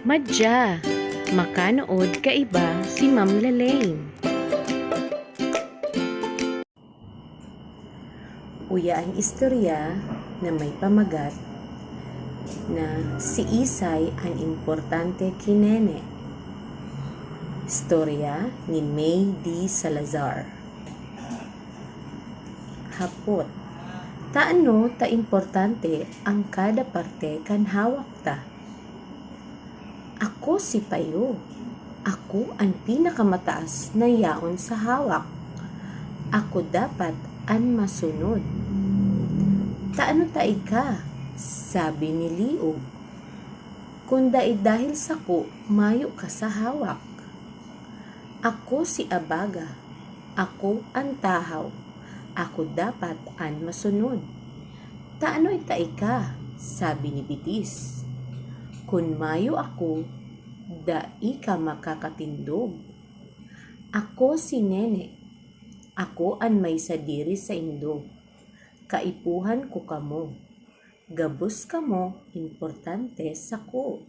Madya, makanood kaiba si Ma'am Lalaine. Uya ang istorya na may pamagat na si Isay ang importante kinene. Istorya ni May D. Salazar. Hapot, taano ta importante ang kada parte kan hawak ta? Ako si Payo. Ako ang pinakamataas na yaon sa hawak. Ako dapat ang masunod. Taano ta ika? Sabi ni Liog. Kung dahil sa ko, mayo ka sa hawak. Ako si Abaga. Ako ang tahaw. Ako dapat ang masunod. Taano ita ika? Sabi ni Bitis. Kung mayo ako, dai ka makakatindog. Ako si Nene. Ako ang may sadiri sa indo. Kaipuhan ko kamo. Gabos kamo, importante sa ko.